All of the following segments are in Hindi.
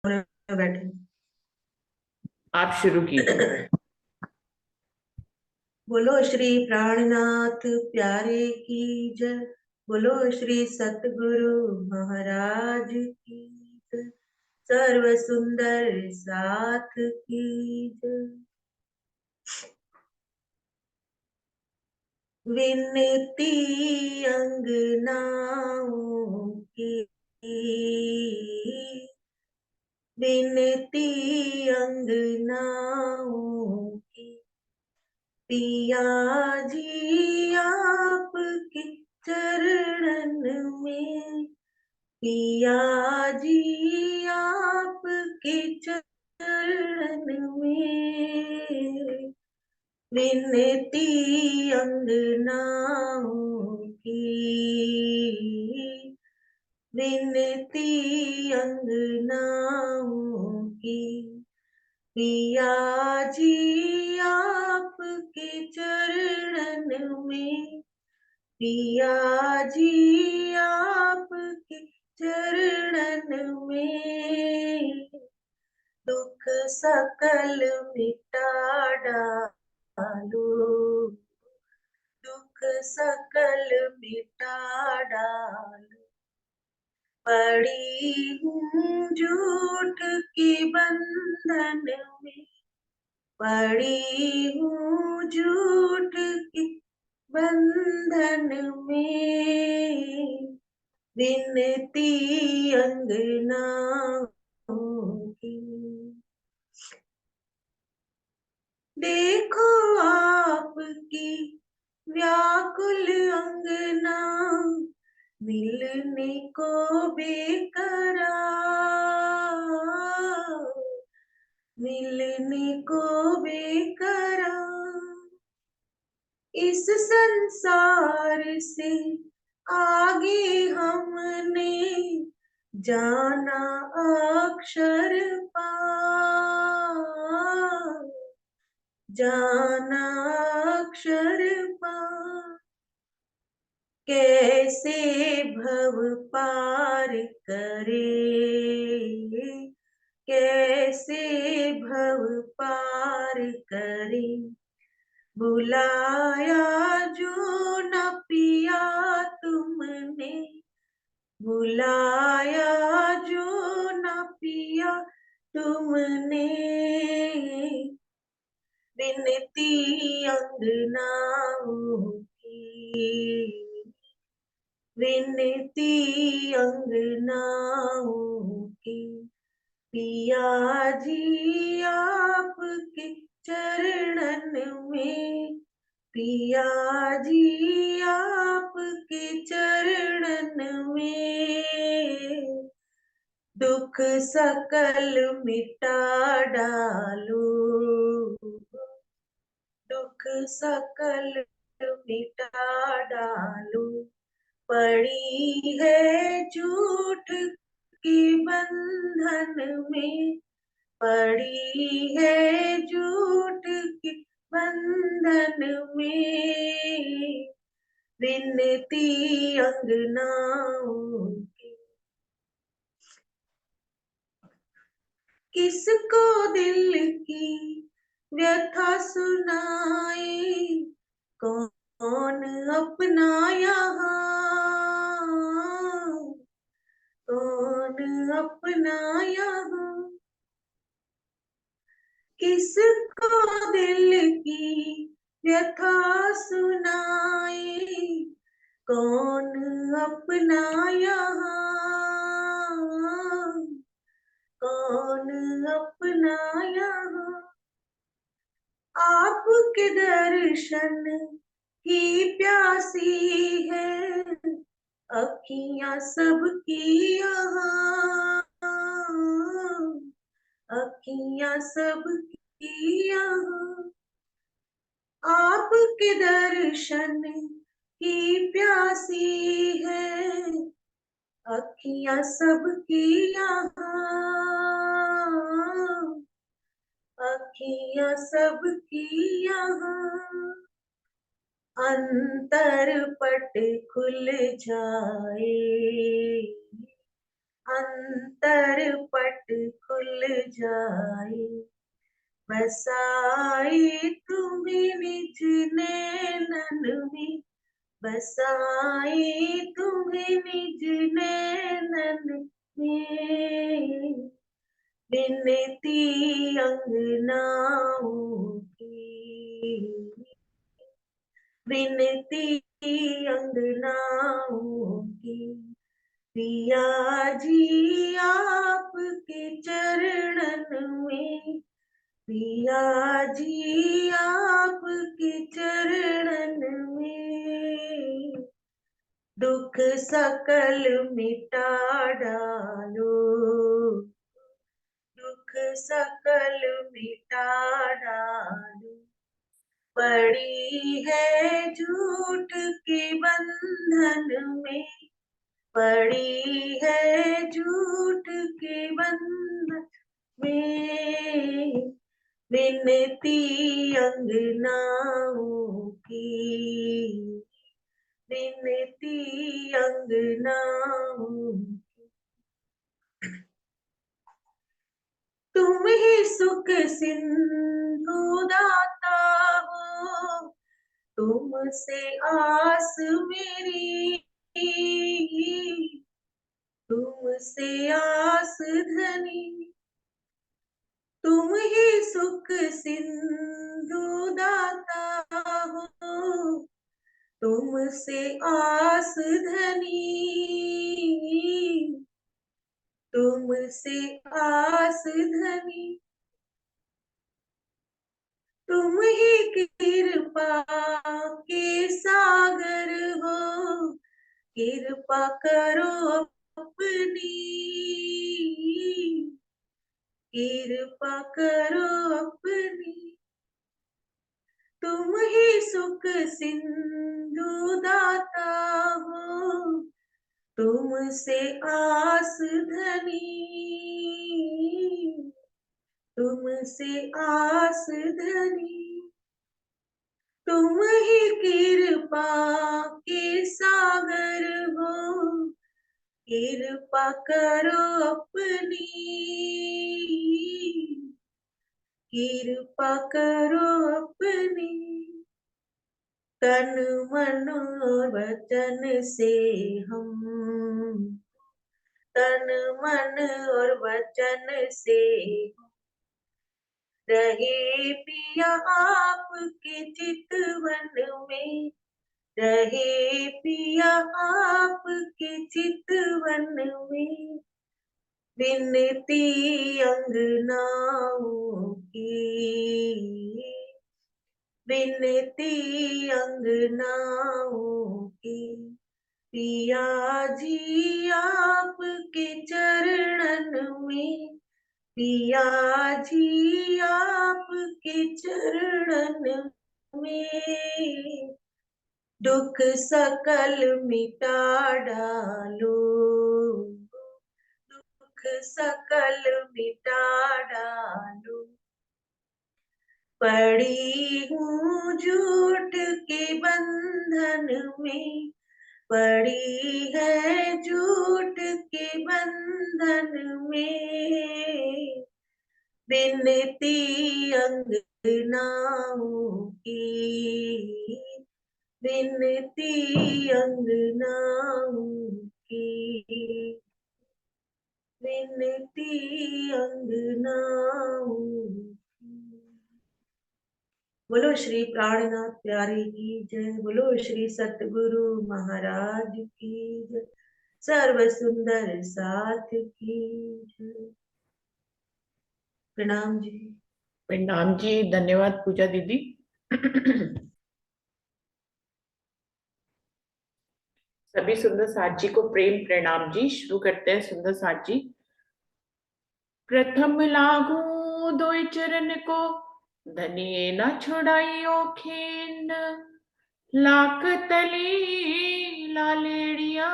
बैठे। आप शुरू कीजिए। बोलो श्री प्राणनाथ प्यारे की जय। बोलो श्री सतगुरु महाराज की जय। सर्व सुंदर साथ की जय। विनती अंगनाओं की, विनती अंगनाओं की, पिया जी आपके चरणन में, पिया जी आपके चरणन में, विनती अंगनाओं की, विनती अंगनाओं की, पिया जी आपके चरणन में, पिया जी आपके चरणन में, दुख सकल मिटा डालो, दुख सकल मिटा डालो, पड़ी हूँ झूठ के बंधन में, पड़ी हूँ झूठ के बंधन में, विनती अंगनाओं की। देखो आपकी व्याकुल अंगना, मिलने को बेकरार, मिलने को बेकरार, इस संसार से आगे हमने जाना अक्षर पार, जाना अक्षर पार, कैसे भव पार करे, कैसे भव पार करे, बुलाया जो न पिया तुमने, बुलाया जो न पिया तुमने, विनती अंगनाओं की, विनती अंगनाओं की, पिया जी आपके चरणन में, पिया जी आपके चरणन में, दुख सकल मिटा डालो, दुख सकल मिटा डालो, पड़ी है झूठ के बंधन में, पड़ी है झूठ के बंधन में, विनती अंगनाओं की। किसको दिल की व्यथा सुनाए, कौन अपना यहाँ, कौन अपना यहाँ, किसको दिल की व्यथा सुनाए, कौन अपना यहाँ, कौन अपना यहाँ, आपके दर्शन की प्यासी है, अखियां सबकी यहाँ, अखियां सबकी यहाँ, आपके दर्शन की प्यासी है, अखियां सबकी यहाँ, अखियां सबकी यहाँ, अंतर पट खुल जाए, अंतर पट खुल जाए, बसाई तुम्हें निज नैनन में, बसाई तुम्हें निज नैनन में, बिनती अंगनाओं की, बिनती अंगनाओं की, पिया जी आपके चरणन में, पिया जी आपके चरणन में, दुख सकल मिटा डालो, दुख सकल मिटा डालो, पड़ी है झूठ के बंधन में, पड़ी है झूठ के बंधन में, बिनती अंगनाओं की, बिनती अंगनाओं की, तुम ही सुख सिंधु दाता हो, तुमसे आस मेरी, तुमसे आस धनी, तुम ही सुख सिंधु दाता हो, तुमसे आस धनी, तुमसे आस धनी, तुम ही कृपा के सागर हो, कृपा करो अपनी, कृपा करो अपनी, तुम ही सुख सिंधु दाता हो, तुमसे आस धनी, तुमसे आस धनी, तुम ही कृपा के सागर हो, कृपा करो अपनी, कृपा करो अपनी, तन मन और वचन से हम, तन मन और वचन से रहे पिया आपके चितवन में, रहे पिया आपके चितवन में, बिनती अंगनाओं की, बिनती अंगनाओं की, पिया जी आपके चरणन में, पिया जी आपके चरणन में, दुख सकल मिटा डालो, दुख सकल मिटा डालो, पड़ी हूँ झूठ के बंधन में, पड़ी है झूठ के बंधन में, बिनती अंगनाओं की, बिनती अंगनाओं की, बिनती अंगनाओं की। बोलो श्री प्राणनाथ प्यारे की जय, बोलो श्री सतगुरु महाराज की जय, सर्व सुंदर साथ की जय। प्रणाम जी। प्रणाम जी, धन्यवाद पूजा दीदी। सभी सुंदर साथ जी को प्रेम प्रणाम जी। शुरू करते हैं सुंदर साथ जी। प्रथम लागू दोई चरण को, धनिये न छोड़ाइयो खेन, लाख तली लालेड़िया,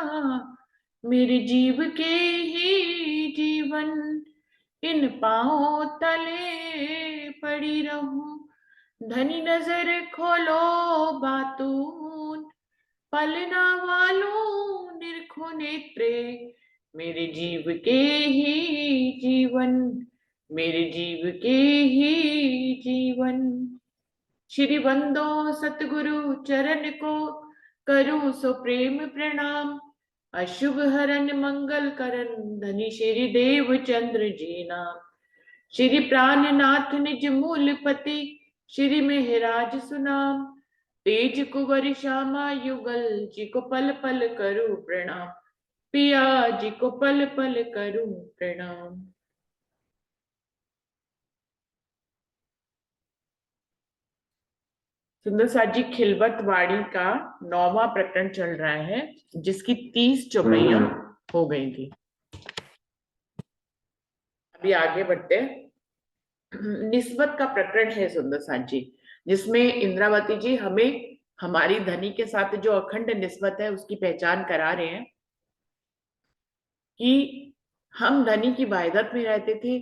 मेरे जीव के ही जीवन, इन पाँव तले पड़ी रहूं, धनी नजर खोलो बातून, पलना वालों निरखो नेत्रे, मेरे जीव के ही जीवन, मेरे जीव के ही जीवन। श्री बंदो सतगुरु चरण को, करूं सो प्रेम प्रणाम। अशुभ हरन मंगल करन, धनी श्री देव चंद्र जी नाम। श्री प्राणनाथ निज मूल पति, श्री मेहराज सुनाम। तेज कुंवर श्यामा युगल, जी को पल पल करूं प्रणाम। पिया जी को पल पल करूं प्रणाम। सुंदर साथ जी खिलवत वाणी का 9वां प्रकरण चल रहा है, जिसकी 30 चौपाइयां हो गई थी। अभी आगे बढ़ते हैं। निस्बत का प्रकरण है सुंदर साथ जी, जिसमें इंद्रावती जी हमें हमारी धनी के साथ जो अखंड निस्बत है उसकी पहचान करा रहे हैं कि हम धनी की वायदत में रहते थे,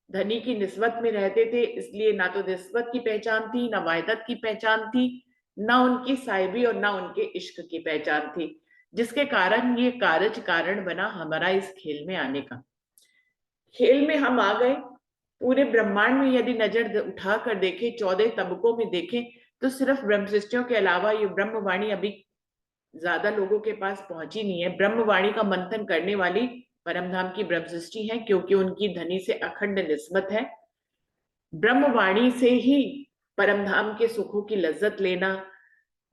धनी की निस्बत में रहते थे, इसलिए ना तो निस्बत की पहचान थी, ना वायदत की पहचान थी, ना उनकी साहिबी और ना उनके इश्क की पहचान थी, जिसके कारण ये कारज कारण बना हमारा इस खेल में आने का। खेल में हम आ गए। पूरे ब्रह्मांड में यदि नजर उठा कर देखें, 14 तबकों में देखें, तो सिर्फ ब्रह्मशिष्टियों के अलावा ये ब्रह्मवाणी अभी ज्यादा लोगों के पास पहुंची नहीं है। ब्रह्मवाणी का मंथन करने वाली परमधाम की ब्रह्मशिष्टि है, क्योंकि उनकी धनी से अखंड निस्बत है। ब्रह्मवाणी से ही परमधाम के सुखों की लज्जत लेना,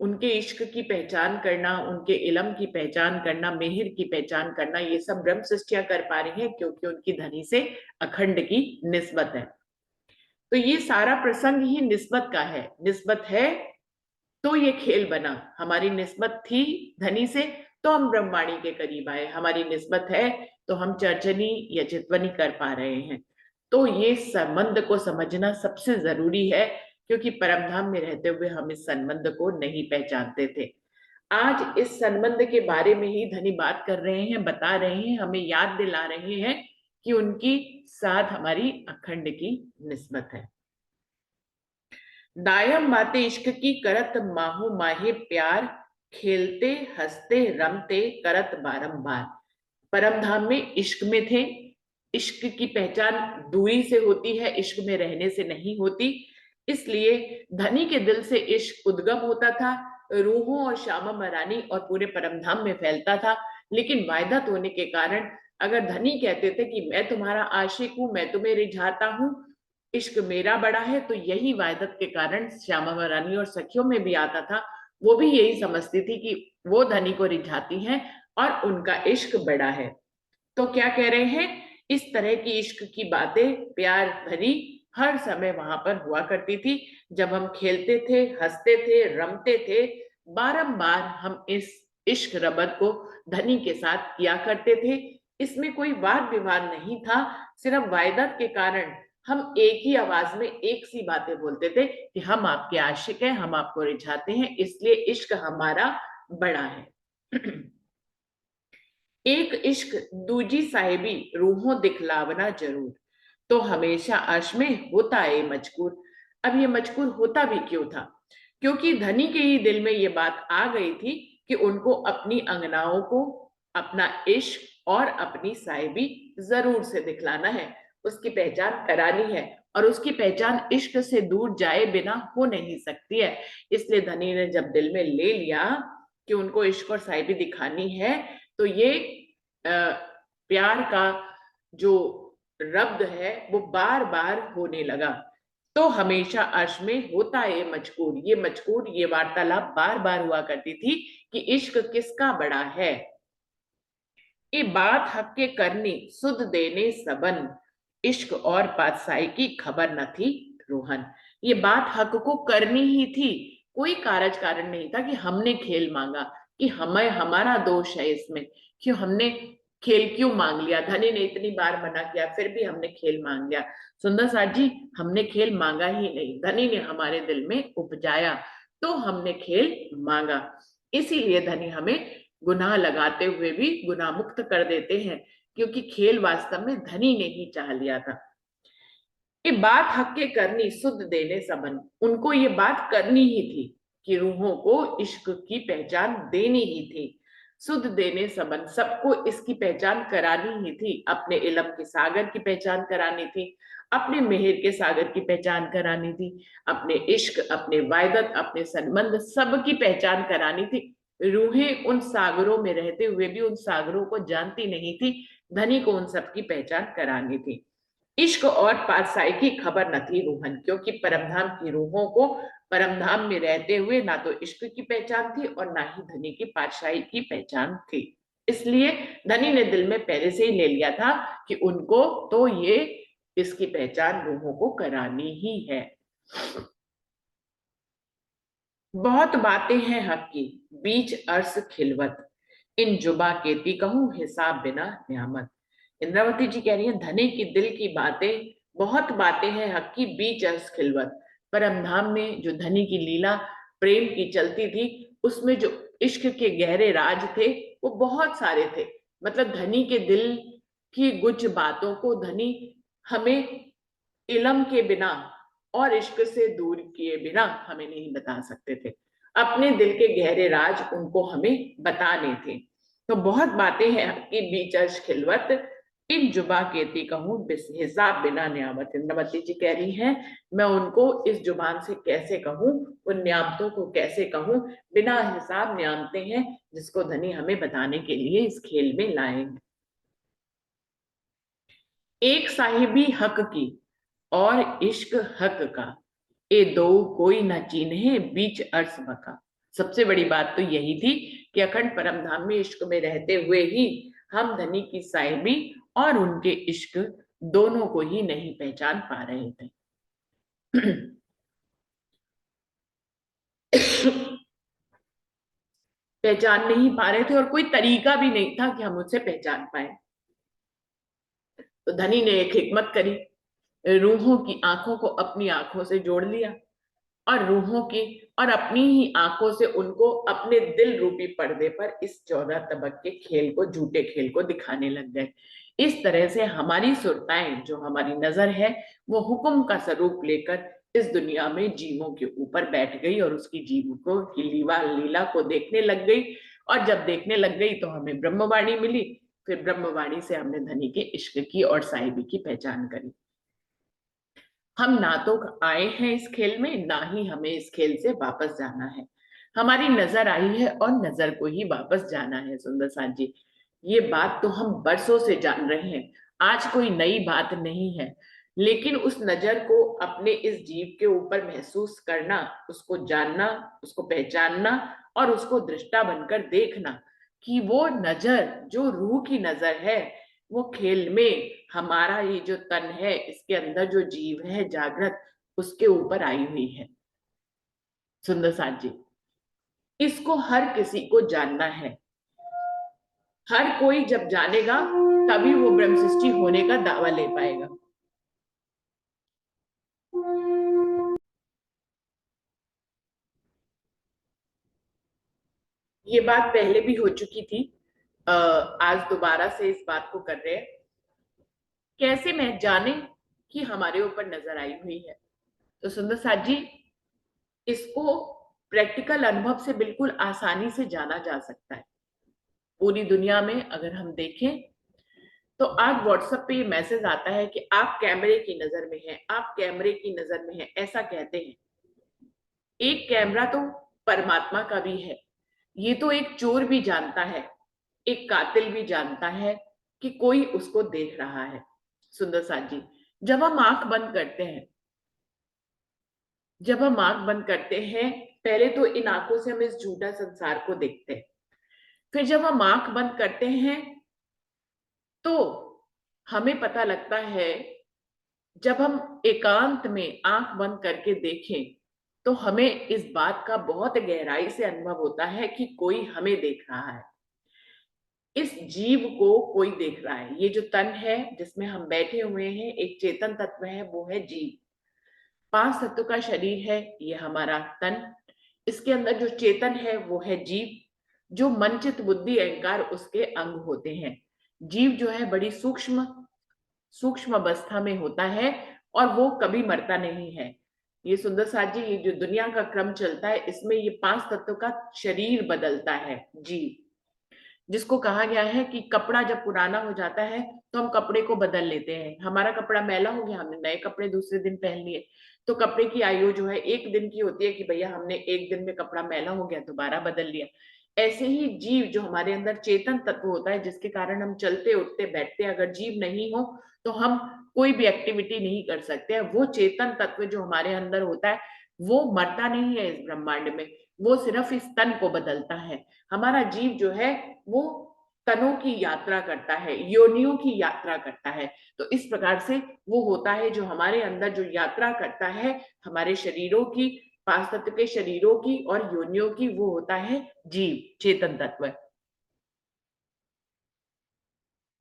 उनके इश्क की पहचान करना, उनके इलम की पहचान करना, मेहर की पहचान करना, ये सब ब्रह्म सृष्टियां कर पा रही हैं, क्योंकि उनकी धनी से अखंड की निस्बत है। तो ये सारा प्रसंग ही निस्बत का है। निस्बत है तो ये खेल बना। हमारी निस्बत थी धनी से तो हम ब्रह्मवाणी के करीब आए, हमारी निस्बत है तो हम चर्चनी या चितवनी कर पा रहे हैं। तो ये संबंध को समझना सबसे जरूरी है, क्योंकि परमधाम में रहते हुए हम इस संबंध को नहीं पहचानते थे। आज इस संबंध के बारे में ही धनी बात कर रहे हैं, बता रहे हैं, हमें याद दिला रहे हैं कि उनकी साथ हमारी अखंड की निस्बत है। दायम बातें इश्क की करत माहू माहे प्यार, खेलते हंसते रमते करत बारंबार। परमधाम में इश्क में थे। इश्क की पहचान दूरी से होती है, इश्क में रहने से नहीं होती। इसलिए धनी के दिल से इश्क उद्गम होता था, रूहों और श्यामा महारानी और पूरे परमधाम में फैलता था। लेकिन वायदत होने के कारण अगर धनी कहते थे कि मैं तुम्हारा आशिक हूं, मैं तुम्हें रिझाता हूं, इश्क मेरा बड़ा है, तो यही वायदत के कारण श्यामा महारानी और सखियों में भी आता था। वो भी यही समझती थी कि वो धनी को रिझाती हैं और उनका इश्क बड़ा है। तो क्या कह रहे हैं, इस तरह की इश्क की बातें प्यार भरी हर समय वहां पर हुआ करती थी। जब हम खेलते थे, हंसते थे, रमते थे, बारंबार हम इस इश्क रबत को धनी के साथ किया करते थे। इसमें कोई वाद विवाद नहीं था, सिर्फ वायदत के कारण हम एक ही आवाज में एक सी बातें बोलते थे कि हम आपके आशिक हैं, हम आपको रिझाते हैं, इसलिए इश्क हमारा बड़ा है। एक इश्क दूजी साहिबी रूहों दिखलावना जरूर, तो हमेशा अर्श में होता है मजकूर। अब ये मजकूर होता भी क्यों था? क्योंकि धनी के ही दिल में ये बात आ गई थी कि उनको अपनी अंगनाओं को अपना इश्क और अपनी साहिबी जरूर से दिखलाना है, उसकी पहचान करानी है, और उसकी पहचान इश्क से दूर जाए बिना हो नहीं सकती है। इसलिए धनी ने जब दिल में ले लिया कि उनको इश्क और साहिबी दिखानी है, तो ये प्यार का जो रब्द है वो बार बार होने लगा। तो हमेशा अर्श में होता है ये मजकूर, ये वार्तालाप बार बार हुआ करती थी कि इश्क किसका बड़ा है। ये बात हक के करनी सुध देने सबन, इश्क और बादशाही की खबर न थी रोहन। ये बात हक को करनी ही थी, कोई कारज कारण नहीं था कि हमने खेल मांगा, कि हमें हमारा दोष है इसमें, क्यों हमने खेल क्यों मांग लिया। धनी ने इतनी बार मना किया फिर भी हमने खेल मांग लिया। सुंदर साथ जी, हमने खेल मांगा ही नहीं, धनी ने हमारे दिल में उपजाया तो हमने खेल मांगा। इसीलिए धनी हमें गुनाह लगाते हुए भी गुनाह मुक्त कर देते हैं, क्योंकि खेल वास्तव में धनी ने ही चाह लिया था। ये बात हक के करनी सुध देने सबन, उनको ये बात करनी ही थी कि रूहों को इश्क की पहचान देनी ही थी। सुध देने संबंध सबको इसकी पहचान करानी ही थी। अपने इलम के सागर की पहचान करानी थी, अपने मेहर के सागर की पहचान करानी थी, अपने इश्क, अपने वायदत, अपने संबंध सबकी पहचान करानी थी। रूहें उन सागरों में रहते हुए भी उन सागरों को जानती नहीं थी। धनी को उन सब की पहचान करानी थी। इश्क और पातशाही की खबर न थी रूहन, क्योंकि परमधाम की रूहों को परमधाम में रहते हुए ना तो इश्क की पहचान थी और ना ही धनी की पातशाही की पहचान थी। इसलिए धनी ने दिल में पहले से ही ले लिया था कि उनको तो ये इसकी पहचान रूहों को करानी ही है। बहुत बातें हैं हक की, बीच अर्श खिलवत, इन जुबा केती कहूं हिसाब बिना नियामत। इंद्रावती जी कह रही है धनी की दिल की बातें, बहुत बातें हैं हक की, बीच अर्श खिलवत। परमधाम में जो धनी की लीला प्रेम की चलती थी, उसमें जो इश्क के गहरे राज थे वो बहुत सारे थे। मतलब धनी के दिल की कुछ बातों को धनी हमें इलम के बिना और इश्क से दूर किए बिना हमें नहीं बता सकते थे। अपने दिल के गहरे राज उनको हमें बताने थे। तो बहुत बातें हैं कि बीच अर्श खिलवत, इन जुबा केती कहूं हिसाब बिना नियामत। इंद्रवती जी कह रही हैं मैं उनको इस जुबान से कैसे कहूं, उन नियामतों को कैसे कहूं, बिना हिसाब नियामते हैं जिसको धनी हमें बताने के लिए इस खेल में लाए हैं। एक साहिबी हक की और इश्क हक का, ए दो कोई ना चीन्हे बीच अर्श बका। सबसे बड़ी बात तो यही थी कि अखंड परमधाम में इश्क में रहते हुए ही हम धनी की साहिबी और उनके इश्क दोनों को ही नहीं पहचान पा रहे थे। पहचान नहीं पा रहे थे और कोई तरीका भी नहीं था कि हम उसे पहचान पाए। तो धनी ने एक हिकमत करी, रूहों की आंखों को अपनी आंखों से जोड़ लिया और रूहों की और अपनी ही आंखों से उनको अपने दिल रूपी पर्दे पर इस 14 तबक के खेल को, झूठे खेल को दिखाने लग गए। इस तरह से हमारी सुरताएं, जो हमारी नजर है, वो हुक्म का स्वरूप लेकर इस दुनिया में जीवों के ऊपर बैठ गई और उसकी जीव को की लीला को देखने लग गई। और जब देखने लग गई तो हमें ब्रह्मवाणी मिली। फिर ब्रह्मवाणी से हमने धनी के इश्क की और साहिबी की पहचान करी। हम ना तो आए हैं इस खेल में, ना ही हमें इस खेल से वापस जाना है। हमारी नजर आई है और नजर को ही वापस जाना है। सुंदर साथ जी, ये बात तो हम बरसों से जान रहे हैं, आज कोई नई बात नहीं है। लेकिन उस नजर को अपने इस जीव के ऊपर महसूस करना, उसको जानना, उसको पहचानना और उसको दृष्टा बनकर देखना कि वो नजर जो रूह की नजर है, वो खेल में हमारा ये जो तन है, इसके अंदर जो जीव है जागृत, उसके ऊपर आई हुई है। सुंदर साथ जी, इसको हर किसी को जानना है। हर कोई जब जानेगा तभी वो ब्रह्म सृष्टि होने का दावा ले पाएगा। ये बात पहले भी हो चुकी थी, आज दोबारा से इस बात को कर रहे हैं। कैसे मैं जाने कि हमारे ऊपर नजर आई हुई है? तो सुंदर साथ जी, इसको प्रैक्टिकल अनुभव से बिल्कुल आसानी से जाना जा सकता है। पूरी दुनिया में अगर हम देखें तो आज व्हाट्सएप पे ये मैसेज आता है कि आप कैमरे की नजर में हैं, आप कैमरे की नजर में हैं, ऐसा कहते हैं। एक कैमरा तो परमात्मा का भी है। ये तो एक चोर भी जानता है, एक कातिल भी जानता है कि कोई उसको देख रहा है। सुंदर साथ जी, जब हम आंख बंद करते हैं, जब हम आंख बंद करते हैं, पहले तो इन आंखों से हम इस झूठा संसार को देखते हैं। फिर जब हम आंख बंद करते हैं तो हमें पता लगता है, जब हम एकांत में आंख बंद करके देखें तो हमें इस बात का बहुत गहराई से अनुभव होता है कि कोई हमें देख रहा है। इस जीव को कोई देख रहा है। ये जो तन है जिसमें हम बैठे हुए हैं, एक चेतन तत्व है, वो है जीव। 5 तत्व का शरीर है ये हमारा तन। इसके अंदर जो चेतन है वो है जीव, जो मन चित्त बुद्धि अहंकार उसके अंग होते हैं। जीव जो है बड़ी सूक्ष्म सूक्ष्म अवस्था में होता है और वो कभी मरता नहीं है। ये सुंदर साथ जी, ये जो दुनिया का क्रम चलता है, इसमें ये 5 तत्व का शरीर बदलता है जीव। जिसको कहा गया है कि कपड़ा जब पुराना हो जाता है तो हम कपड़े को बदल लेते हैं। हमारा कपड़ा मैला हो गया, हमने नए कपड़े दूसरे दिन पहन लिए, तो कपड़े की आयु जो है एक दिन की होती है कि भैया हमने एक दिन में कपड़ा मैला हो गया दोबारा बदल लिया। ऐसे ही जीव जो हमारे अंदर चेतन तत्व होता है, जिसके कारण हम चलते उठते बैठते, अगर जीव नहीं हो तो हम कोई भी एक्टिविटी नहीं कर सकते हैं। वो चेतन तत्व जो हमारे अंदर होता है वो मरता नहीं है इस ब्रह्मांड में, वो सिर्फ इस तन को बदलता है। हमारा जीव जो है वो तनों की यात्रा करता है, योनियों की यात्रा करता है। तो इस प्रकार से वो होता है जो हमारे अंदर जो यात्रा करता है हमारे शरीरों की, पांच तत्व के शरीरों की और योनियों की, वो होता है जीव, चेतन तत्व,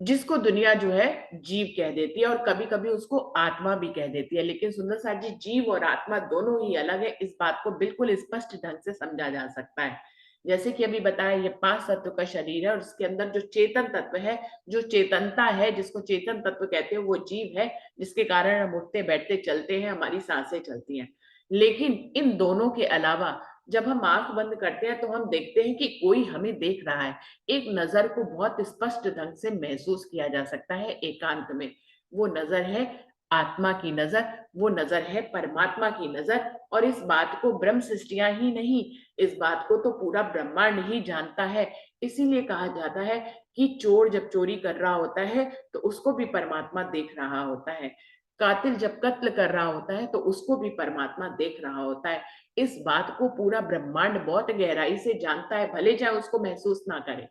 जिसको दुनिया जो है जीव कह देती है और कभी कभी उसको आत्मा भी कह देती है। लेकिन सुंदर साथ जी, जीव और आत्मा दोनों ही अलग है, इस बात को बिल्कुल स्पष्ट ढंग से समझा जा सकता है। जैसे कि अभी बताया, ये पांच तत्व का शरीर है और उसके अंदर जो चेतन तत्व है, जो चेतनता है, जिसको चेतन तत्व कहते हैं, वो जीव है, जिसके कारण हम उठते बैठते चलते हैं, हमारी सांसें चलती हैं। लेकिन इन दोनों के अलावा जब हम आंख बंद करते हैं तो हम देखते हैं कि कोई हमें देख रहा है। एक नजर को बहुत स्पष्ट ढंग से महसूस किया जा सकता है एकांत में। वो नजर है आत्मा की नजर, वो नजर है परमात्मा की नजर। और इस बात को ब्रह्म सृष्टियां ही नहीं, इस बात को तो पूरा ब्रह्मांड ही जानता है। इसीलिए कहा जाता है कि चोर जब चोरी कर रहा होता है तो उसको भी परमात्मा देख रहा होता है, कातिल जब कत्ल कर रहा होता है तो उसको भी परमात्मा देख रहा होता है। इस बात को पूरा ब्रह्मांड बहुत गहराई से जानता है, भले चाहे उसको महसूस ना करे,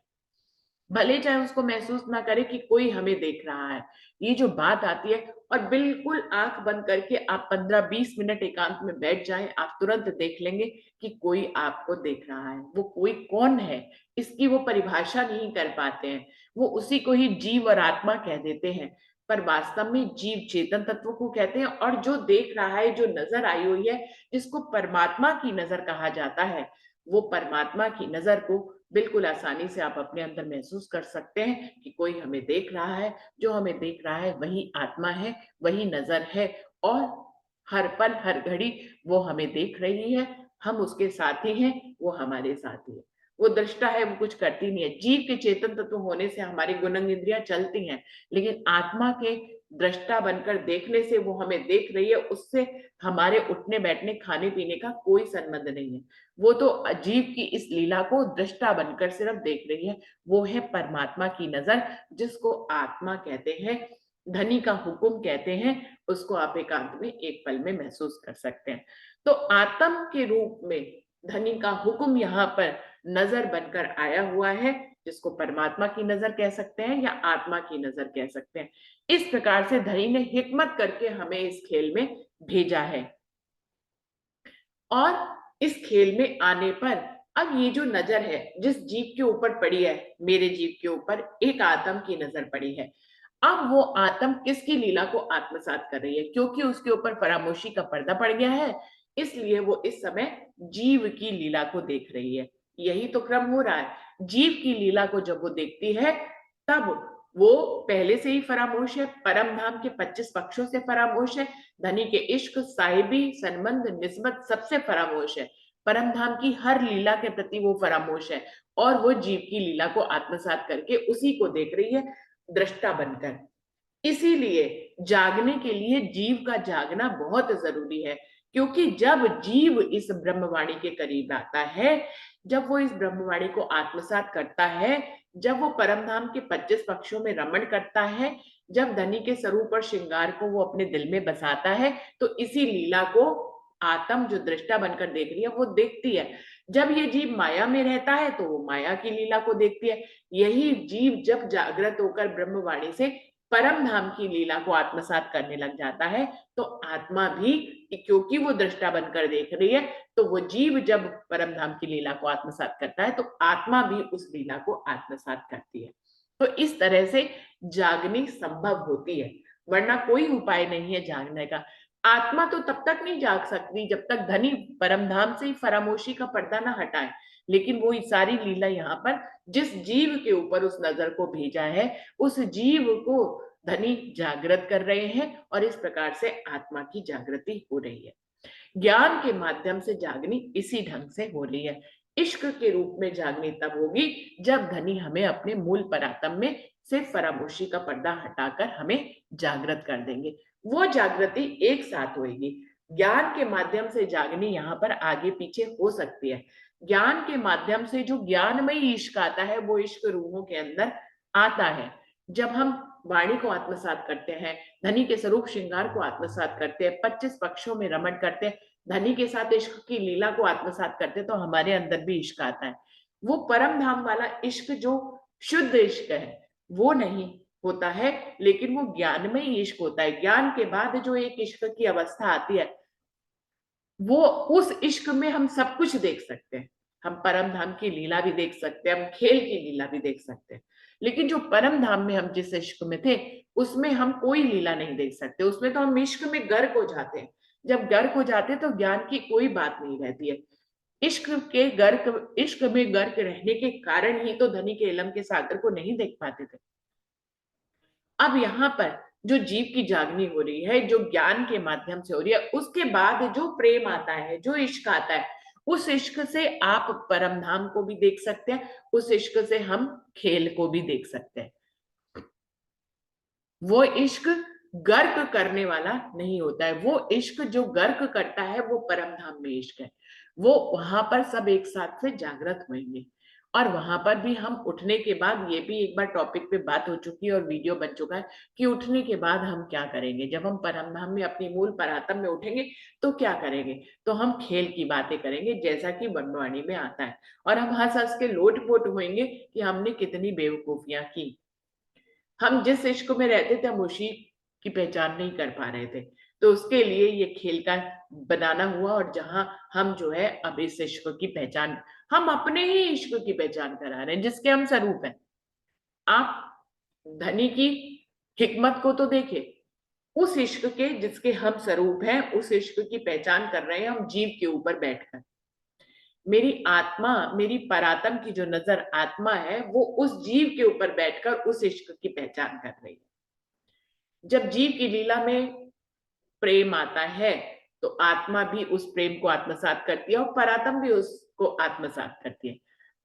भले चाहे उसको महसूस ना करे कि कोई हमें देख रहा है। ये जो बात आती है, और बिल्कुल आंख बंद करके आप 15-20 मिनट एकांत में बैठ जाएं, आप तुरंत देख लेंगे कि कोई आपको देख रहा है। वो कोई कौन है इसकी वो परिभाषा नहीं कर पाते हैं, वो उसी को ही जीव और आत्मा कह देते हैं, पर वास्तव में जीव चेतन तत्व को कहते हैं। और जो देख रहा है, जो नजर आई हुई है, जिसको परमात्मा की नजर कहा जाता है, वो परमात्मा की नजर को बिल्कुल आसानी से आप अपने अंदर महसूस कर सकते हैं कि कोई हमें देख रहा है। जो हमें देख रहा है वही आत्मा है, वही नजर है, और हर पल हर घड़ी वो हमें देख रही है। हम उसके साथी हैं, वो हमारे साथी है। वो दृष्टा है, वो कुछ करती नहीं है। जीव के चेतन तत्व होने से हमारी गुणन इंद्रियां चलती हैं, लेकिन आत्मा के दृष्टा बनकर देखने से वो हमें देख रही है, उससे हमारे उठने बैठने खाने पीने का कोई संबंध नहीं है। वो तो अजीब की इस लीला को दृष्टा बनकर सिर्फ देख रही है। वो है परमात्मा की नजर, जिसको आत्मा कहते हैं, धनी का हुक्म कहते हैं। उसको आप एकांत में एक पल में महसूस कर सकते हैं। तो आत्म के रूप में धनी का हुक्म यहाँ पर नजर बनकर आया हुआ है, जिसको परमात्मा की नजर कह सकते हैं या आत्मा की नजर कह सकते हैं। इस प्रकार से धनी ने हिकमत करके हमें इस खेल में भेजा है। और इस खेल में आने पर अब ये जो नजर है जिस जीव के ऊपर पड़ी है, मेरे जीव के ऊपर एक आत्म की नजर पड़ी है। अब वो आत्म किसकी लीला को आत्मसात कर रही है? क्योंकि उसके ऊपर फरामोशी का पर्दा पड़ गया है, इसलिए वो इस समय जीव की लीला को देख रही है। यही तो क्रम हो रहा है। जीव की लीला को जब वो देखती है तब वो पहले से ही फरामोश है, परम धाम के 25 पक्षों से फरामोश है, धनी के इश्क, साहिबी, संबंध, निस्बत सबसे फरामोश है, परम धाम की हर लीला के प्रति वो फरामोश है। और वो जीव की लीला को आत्मसात करके उसी को देख रही है, दृष्टा बनकर। इसीलिए जागने के लिए जीव का जागना बहुत जरूरी है, क्योंकि जब जीव इस ब्रह्मवाणी के करीब आता है, जब वो इस ब्रह्मवाणी को आत्मसात करता है, जब वो परम धाम के 25 पक्षों में रमण करता है, जब धनी के स्वरूप और श्रृंगार को वो अपने दिल में बसाता है, तो इसी लीला को आत्म जो दृष्टा बनकर देख रही है वो देखती है। जब ये जीव माया में रहता है तो वो माया की लीला को देखती है। यही जीव जब जागृत होकर ब्रह्मवाणी से परम धाम की लीला को आत्मसात करने लग जाता है, तो आत्मा भी, क्योंकि वो दृष्टा बनकर देख रही है, तो वो जीव जब परम धाम की लीला को आत्मसात करता है तो आत्मा भी उस लीला को आत्मसात करती है। तो इस तरह से जागनी संभव होती है, वरना कोई उपाय नहीं है जागने का। आत्मा तो तब तक नहीं जाग सकती जब तक धनी परम धाम से ही फरामोशी का पर्दा ना हटाए। लेकिन वो सारी लीला यहाँ पर जिस जीव के ऊपर उस नजर को भेजा है, उस जीव को धनी जागृत कर रहे हैं, और इस प्रकार से आत्मा की जागृति हो रही है। ज्ञान के माध्यम से जागनी इसी ढंग से हो रही है। इश्क के रूप में जागनी तब होगी जब धनी हमें अपने मूल परातम में से फरामोशी का पर्दा हटाकर हमें जागृत कर देंगे। वो जागृति एक साथ होगी। ज्ञान के माध्यम से जागनी यहाँ पर आगे पीछे हो सकती है। ज्ञान के माध्यम से जो ज्ञानमयी इश्क आता है वो इश्क रूहों के अंदर आता है। जब हम वाणी को आत्मसात करते हैं, धनी के स्वरूप श्रृंगार को आत्मसात करते हैं, 25 पक्षों में रमण करते हैं, धनी के साथ इश्क की लीला को आत्मसात करते, तो हमारे अंदर भी इश्क आता है। वो परम धाम वाला इश्क जो शुद्ध इश्क है वो नहीं होता है, लेकिन वो ज्ञानमय इश्क होता है। ज्ञान के बाद जो एक इश्क की अवस्था आती है, वो उस इश्क में हम सब कुछ देख सकते हैं। हम परम धाम की लीला भी देख सकते हैं, हम खेल की लीला भी देख सकते हैं, लेकिन जो परम धाम में हम जिस इश्क में थे उसमें हम कोई लीला नहीं देख सकते। उसमें तो हम इश्क में गर्क हो जाते हैं। जब गर्क हो जाते हैं तो ज्ञान की कोई बात नहीं रहती है। इश्क में गर्क रहने के कारण ही तो धनी के इलम के सागर को नहीं देख पाते थे। अब यहाँ पर जो जीव की जागनी हो रही है, जो ज्ञान के माध्यम से हो रही है, उसके बाद जो प्रेम आता है, जो इश्क आता है, उस इश्क से आप परम धाम को भी देख सकते हैं, उस इश्क से हम खेल को भी देख सकते हैं। वो इश्क गर्क करने वाला नहीं होता है। वो इश्क जो गर्क करता है वो परम धाम में इश्क है। वो वहां पर सब एक साथ से जागृत होंगे, और वहां पर भी हम उठने के बाद, ये भी एक बार टॉपिक पे बात हो चुकी है और वीडियो बन चुका है कि उठने के बाद हम क्या करेंगे। जब हम परम धाम में अपनी मूल परातम में उठेंगे तो क्या करेंगे, तो हम खेल की बातें करेंगे जैसा कि बनवाणी में आता है, और हम हंस हंस के लोटपोट होंगे कि हमने कितनी बेवकूफियां की। हम जिस इश्क में रहते थे हम उसी की पहचान नहीं कर पा रहे थे, तो उसके लिए ये खेल का बनाना हुआ। और जहां हम जो है अब इस इश्क की पहचान, हम अपने ही इश्क की पहचान करा रहे हैं जिसके हम स्वरूप हैं। आप धनी की हिकमत को तो देखे, उस इश्क के जिसके हम स्वरूप हैं, उस इश्क की पहचान कर रहे हैं हम जीव के ऊपर बैठकर। मेरी आत्मा, मेरी परात्म की जो नजर आत्मा है वो उस जीव के ऊपर बैठकर उस इश्क की पहचान कर रही है। जब जीव की लीला में प्रेम आता है तो आत्मा भी उस प्रेम को आत्मसात करती है और परात्म भी उसको आत्मसात करती है।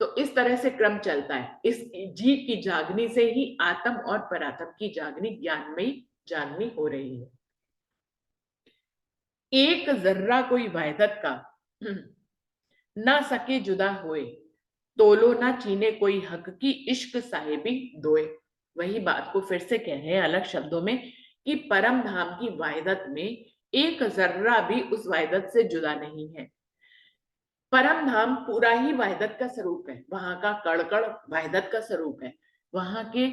तो इस तरह से क्रम चलता है। इस जीव की जागनी से ही आत्म और परात्म की जागनी, ज्ञानमयी जागनी हो रही है। एक जर्रा कोई वायदत का ना सके जुदा होए, तोलो ना चीने कोई हक की, इश्क साहिबी दोए। वही बात को फिर से कह रहे हैं अलग शब्दों में कि परम धाम की वायदत में एक जर्रा भी उस वायदत से जुदा नहीं है। परम धाम पूरा ही वायदत का स्वरूप है, वहां का कड़कड़ वायदत का स्वरूप है। वहां के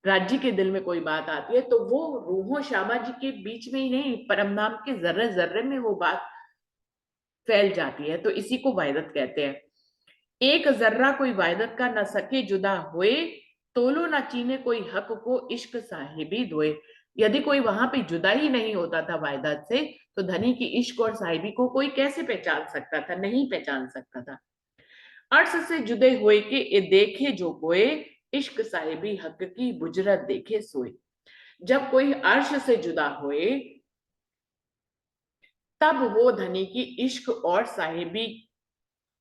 राज्य के दिल में कोई बात आती है तो वो रूहों श्यामा जी के बीच में ही नहीं, परम धाम के जर्रे जर्रे में वो बात फैल जाती है। तो इसी को वायदत कहते हैं। एक जर्रा कोई वायदत का न सके जुदा होए, तोलो ना चीने कोई हक को, इश्क साहिबी दोए। यदि कोई वहां पे जुदा ही नहीं होता था वायदत से, तो धनी की इश्क और साहिबी को कोई कैसे पहचान सकता था, नहीं पहचान सकता था। अर्श से जुदे होए के ए देखे जो कोए, इश्क साहिबी हक की बुजरत देखे सोए। जब कोई अर्श से जुदा होए तब वो धनी की इश्क और साहिबी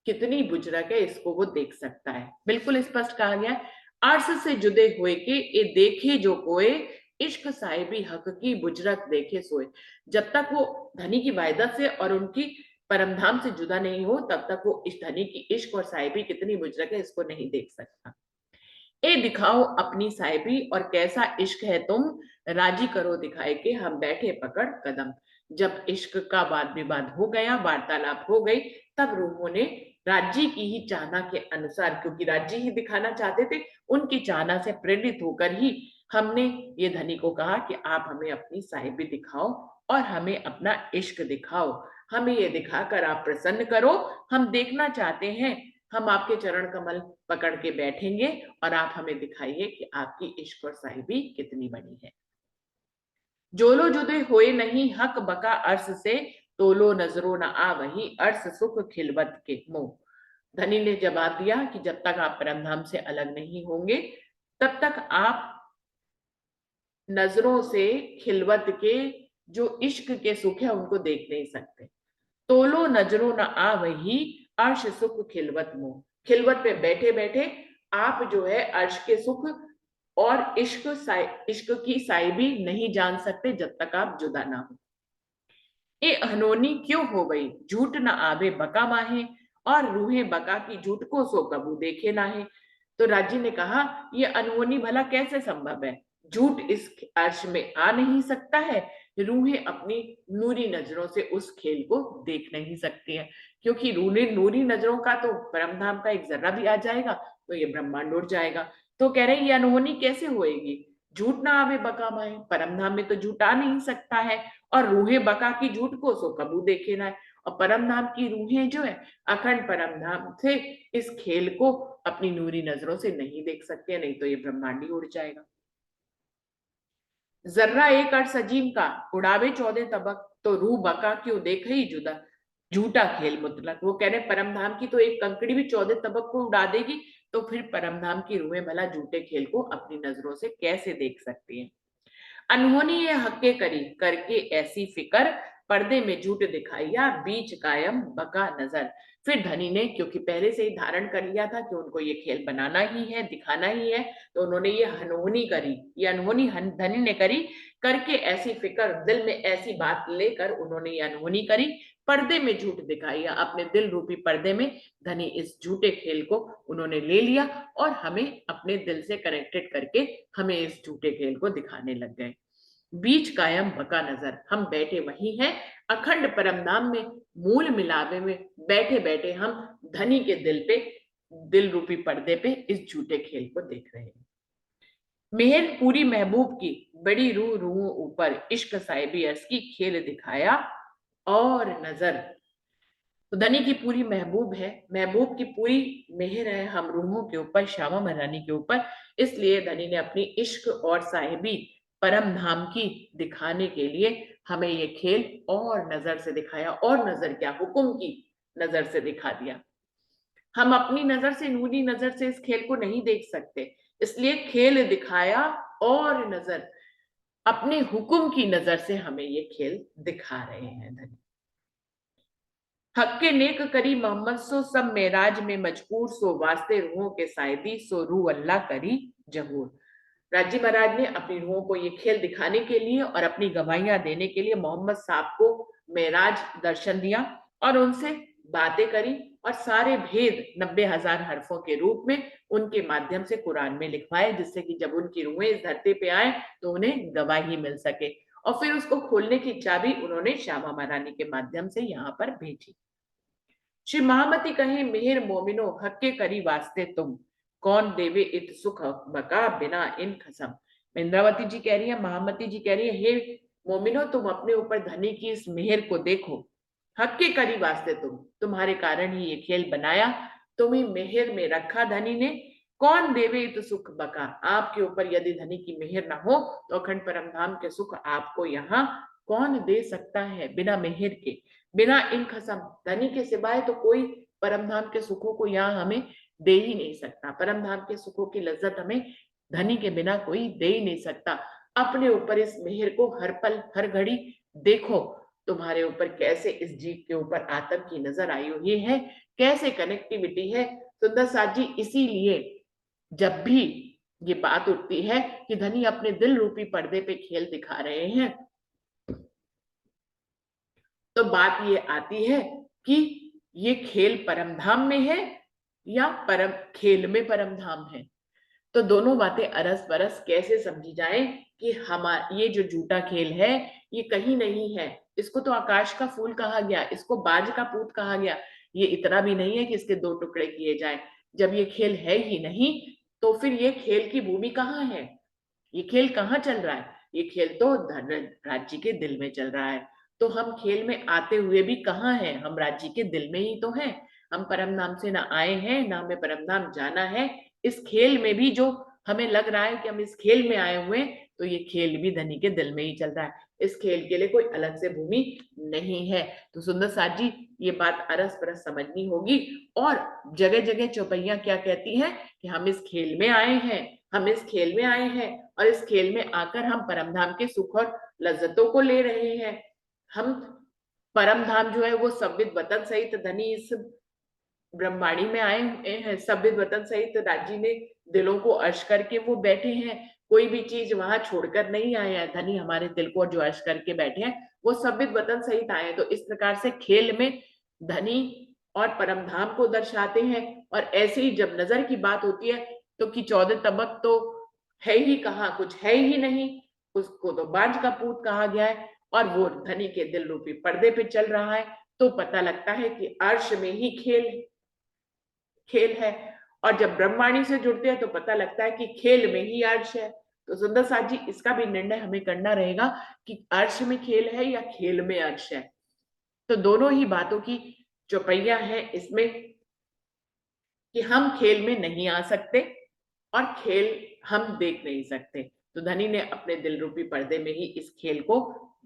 कितनी बुजरक है इसको वो देख सकता है। बिल्कुल स्पष्ट कहा गया है, अर्श से जुदे हुए के ये देखे जो कोए, इश्क साहिबी हक की बुजरक देखे सोए। जब तक वो धनी की वायदत से और उनकी परमधाम से जुदा नहीं हो तब तक वो इस धनी की इश्क और साहिबी कितनी बुजरक है इसको नहीं देख सकता। ए दिखाओ अपनी साहिबी और कैसा इश्क है तुम, राजी करो दिखाए के हम बैठे पकड़ कदम। जब इश्क का वाद विवाद हो गया, वार्तालाप हो गई, तब रूहों ने राज्य की ही चाहना के अनुसार, क्योंकि राज्य ही दिखाना चाहते थे, उनकी चाहना से प्रेरित होकर ही हमने ये धनी को कहा कि आप हमें अपनी साहिबी दिखाओ और हमें अपना इश्क दिखाओ। हमें ये दिखाकर आप प्रसन्न करो, हम देखना चाहते हैं, हम आपके चरण कमल पकड़ के बैठेंगे और आप हमें दिखाइए कि आपकी इश्क और साहिबी कितनी बड़ी है। जोलो जुदे होए नहीं हक बका अर्श से, तोलो नजरों न आ वही अर्श सुख खिलवत के मोह। धनी ने जवाब दिया कि जब तक आप परमधाम से अलग नहीं होंगे तब तक आप नजरों से खिलवत के जो इश्क के सुख है उनको देख नहीं सकते। तोलो नजरों न आ वही अर्श सुख खिलवत मोह, खिलवत में बैठे बैठे आप जो है अर्श के सुख और इश्क की साहिबी नहीं जान सकते जब तक आप जुदा ना हो। ये अनहोनी क्यों हो गई, झूठ न आवे बका माहे, और रूहे बका की झूठ को सो कबू देखे नाहे। तो राजी ने कहा, ये अनहोनी भला कैसे संभव है, झूठ इस अर्श में आ नहीं सकता है, रूहें अपनी नूरी नजरों से उस खेल को देख नहीं सकती हैं, क्योंकि रूने नूरी नजरों का तो परमधाम का एक जर्रा भी आ जाएगा तो ये ब्रह्मांड उड़ जाएगा। तो कह रहे हैं ये अनहोनी कैसे होएगी, झूठ ना आवे बका माहे, परमधाम में तो झूठ आ नहीं सकता है, और रूहें बका की झूठ को सो कबू देखे ना है, और परम धाम की रूहें जो है अखंड परम धाम से इस खेल को अपनी नूरी नजरों से नहीं देख सकते, नहीं तो ये ब्रह्मांड ही उड़ जाएगा। जर्रा एक अर्श अजीम का उड़ावे 14 तबक, तो रूह बका क्यों देख ही जुदा, झूठा खेल मुतलक। वो कह रहे परम धाम की तो एक कंकड़ी भी 14 तबक को उड़ा देगी, तो फिर परम धाम की रूहें भला झूठे खेल को अपनी नजरों से कैसे देख सकती हैं। अनहोनी ये हक्के करी करके ऐसी फिकर, पर्दे में झूठ दिखाइया बीच कायम बका नजर। फिर धनी ने क्योंकि पहले से ही धारण कर लिया था कि उनको ये खेल बनाना ही है, दिखाना ही है, तो उन्होंने ये अनहोनी करी, ये अनहोनी धनी ने करी, करके ऐसी फिकर, दिल में ऐसी बात लेकर उन्होंने ये अनहोनी करी, पर्दे में झूठ दिखाइया, अपने दिल रूपी पर्दे में धनी इस झूठे खेल को उन्होंने ले लिया और हमें अपने दिल से कनेक्टेड करके हमें इस झूठे खेल को दिखाने लग गए। बीच कायम बका नजर, हम बैठे वही हैं अखंड परमधाम में, मूल मिलावे में बैठे बैठे हम धनी के दिल पे, दिल रूपी पर्दे पे इस झूठे खेल को देख रहे हैं। मेहर पूरी महबूब की बड़ी रूह रूहों ऊपर, इश्क साहिबी अर्श की खेल दिखाया और नजर। तो धनी की पूरी महबूब है, महबूब की पूरी मेहर है हम रूहों के ऊपर, श्यामा महारानी के ऊपर, इसलिए धनी ने अपनी इश्क और साहिबी परम धाम की दिखाने के लिए हमें ये खेल और नजर से दिखाया, और नजर क्या, हुक्म की नजर से दिखा दिया। हम अपनी नजर से, नूरी नजर से इस खेल को नहीं देख सकते, इसलिए खेल दिखाया और नजर, अपने हुक्म की नजर से हमें ये खेल दिखा रहे हैं धनी। हक्के नेक करी मोहम्मद सो सब मेराज में मजकूर, सो वास्ते रूहों के साहिबी, सो रूह अल्लाह करी जहूर। राजी महाराज ने अपनी रूहों को ये खेल दिखाने के लिए और अपनी गवाहियां देने के लिए मोहम्मद साहब को मेराज दर्शन दिया और उनसे बातें करी, और सारे भेद 90,000 हरफों के रूप में उनके माध्यम से कुरान में लिखवाए, जिससे कि जब उनकी रूहें इस धरती पे आए तो उन्हें गवाही मिल सके, और फिर उसको खोलने की चाबी उन्होंने श्यामा महारानी के माध्यम से यहाँ पर भेजी। श्री महामती कहे, मेहर मोमिनो हक्के करी वास्ते तुम, कौन देवे इत सुख बका बिना इन खसम। इंद्रावती जी कह रही है, महामती जी कह रही है, हे मोमिनो तुम अपने ऊपर धनी की इस मेहर को देखो, हक्के करी वास्ते तुम, तुम्हारे कारण ही ये खेल बनाया, तुम्हें मेहर में रखा धनी ने, कौन देवे इत सुख बका, आपके ऊपर यदि धनी की मेहर ना हो तो अखंड परमधाम के सुख आपको यहाँ कौन दे सकता है बिना मेहर के, बिना इन खसम, धनी के सिवाय तो कोई परमधाम के सुखों को यहाँ हमें दे ही नहीं सकता, परमधाम के सुखों की लज्जत हमें धनी के बिना कोई दे ही नहीं सकता। अपने ऊपर इस मेहर को हर पल हर घड़ी देखो, तुम्हारे ऊपर कैसे इस जीव के ऊपर आतंक की नजर आई हुई है, कैसे कनेक्टिविटी है सुंदर साथ जी। इसीलिए जब भी ये बात उठती है कि धनी अपने दिल रूपी पर्दे पे खेल दिखा रहे हैं, तो बात ये आती है कि ये खेल परमधाम में है या परम खेल में परमधाम है। तो दोनों बातें अरस परस कैसे समझी जाए कि हमारा ये जो झूठा खेल है ये कहीं नहीं है, इसको तो आकाश का फूल कहा गया, इसको बाज का पूत कहा गया, ये इतना भी नहीं है कि इसके दो टुकड़े किए जाए। जब ये खेल है ही नहीं तो फिर ये खेल की भूमि कहाँ है, ये खेल कहाँ चल रहा है, ये खेल तो राज्य के दिल में चल रहा है। तो हम खेल में आते हुए भी कहाँ हैं, हम राज्य के दिल में ही तो हैं, हम परम धाम से ना आए हैं ना हमें परम धाम जाना है। इस खेल में भी जो हमें लग रहा है कि हम इस खेल में आए हुए हैं, तो ये खेल भी धनी के दिल में ही चल रहा है, इस खेल के लिए कोई अलग से भूमि नहीं है। तो सुंदर साथ जी ये बात अरस परस समझनी होगी। और जगह जगह चौपैया क्या कहती हैं कि हम इस खेल में आए हैं, हम इस खेल में आए हैं, और इस खेल में आकर हम परमधाम के सुख और लज्जतों को ले रहे हैं। हम परमधाम जो है वो संविद वतन सहित धनी इस ब्रह्मवाणी में आए हुए हैं, सभ्य वतन सहित राजी ने दिलों को अर्श करके वो बैठे हैं, कोई भी चीज वहां छोड़कर नहीं आए हैं। धनी हमारे दिल को जो अर्श करके बैठे हैं वो सभ्य वतन सहित आए हैं। तो इस प्रकार से खेल में धनी और परम धाम को दर्शाते हैं। और ऐसे ही जब नजर की बात होती है तो कि 14 तबक तो है ही कहाँ, कुछ है ही नहीं, उसको तो बांझ का पूत कहा गया है, और वो धनी के दिल रूपी पर्दे पे चल रहा है। तो पता लगता है कि अर्श में ही खेल है। और जब ब्रह्मवाणी से जुड़ते हैं तो पता लगता है कि खेल में ही अर्श है। तो सुंदर साथ जी, इसका भी निर्णय हमें करना रहेगा कि अर्श में खेल है या खेल में अर्श है। तो दोनों ही बातों की चौपैया है इसमें कि हम खेल में नहीं आ सकते और खेल हम देख नहीं सकते। तो धनी ने अपने दिल रूपी पर्दे में ही इस खेल को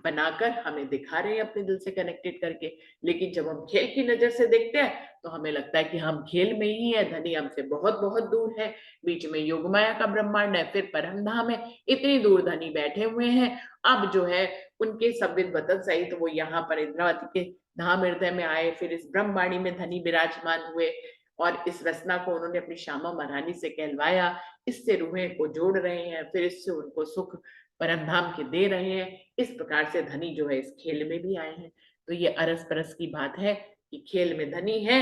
बनाकर हमें दिखा रहे हैं अपने दिल से कनेक्टेड करके। लेकिन जब हम खेल की नजर से देखते हैं तो हमें लगता है कि हम खेल में ही है, धनी हमसे बहुत बहुत दूर है, बीच में योगमाया का ब्रह्मांड है, फिर परमधाम है, इतनी दूर धनी बैठे हुए हैं। अब जो है उनके संबित वतन सहित वो यहाँ पर इंद्रावती के धाम हृदय में आए, फिर इस ब्रह्मवाणी में धनी विराजमान हुए और इस रचना को उन्होंने अपनी श्यामा महारानी से कहलवाया, इससे रूहें को जोड़ रहे हैं, फिर इससे उनको सुख परम धाम के दे रहे हैं। इस प्रकार से धनी जो है इस खेल में भी आए हैं। तो ये अरस परस की बात है कि खेल में धनी है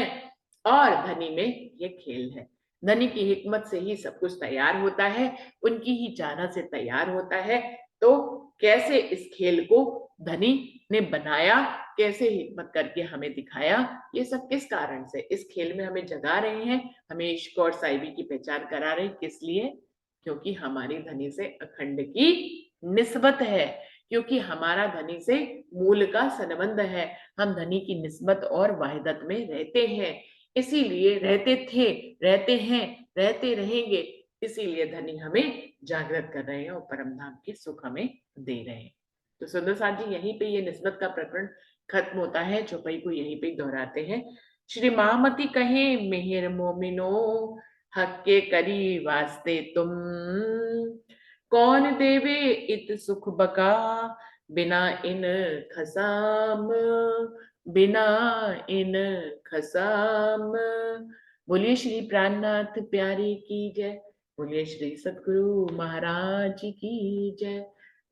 और धनी में ये खेल है। धनी की हिकमत से ही सब कुछ तैयार होता है, उनकी ही चाहना से तैयार होता है। तो कैसे इस खेल को धनी ने बनाया, कैसे हिकमत करके हमें दिखाया, ये सब किस कारण से इस खेल में हमें जगा रहे हैं, हमें इश्क और साहिबी की पहचान करा रहे हैं। किस लिए? क्योंकि हमारी धनी से अखंड की निस्बत है, क्योंकि हमारा धनी से मूल का संबंध है, हम धनी की निस्बत और वाहिदत में रहते हैं, इसीलिए रहते थे, रहते हैं, रहते रहेंगे, इसीलिए धनी हमें जागृत कर रहे हैं और परम धाम के सुख हमें दे रहे हैं। तो सुंदर साथ जी, यहीं पे ये निस्बत का प्रकरण खत्म होता है, चौपाई को यहीं पे दोहराते हैं। श्री महामती कहे मेहर मोमिनो, हक के करी वास्ते तुम, कौन देवे इत सुख बका, बिना इन खसाम, बिना इन खसाम। बोलिए श्री प्राणनाथ प्यारी की जय, बोलिए श्री सतगुरु महाराज की जय।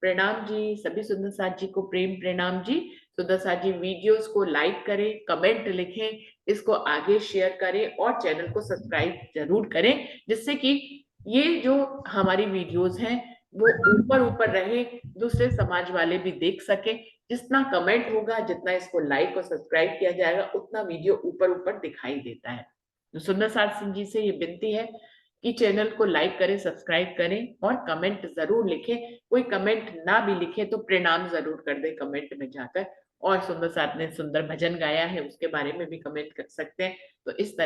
प्रणाम जी सभी सुंदर साथ जी को, प्रेम प्रणाम जी। सुंदर साथ जी वीडियोस को लाइक करें, कमेंट लिखें, इसको आगे शेयर करें और चैनल को सब्सक्राइब जरूर करें, जिससे कि ये जो हमारी वीडियोस हैं वो ऊपर ऊपर रहे, दूसरे समाज वाले भी देख सके। जितना कमेंट होगा, जितना इसको लाइक और सब्सक्राइब किया जाएगा, उतना वीडियो ऊपर ऊपर दिखाई देता है। तो सुंदर साथ सिंह जी से ये विनती है कि चैनल को लाइक करें, सब्सक्राइब करें और कमेंट जरूर लिखें। कोई कमेंट ना भी लिखे तो प्रणाम जरूर कर दे कमेंट में जाकर। और सुंदर साथ ने सुंदर भजन गाया है, उसके बारे में भी कमेंट कर सकते हैं। तो इस तरह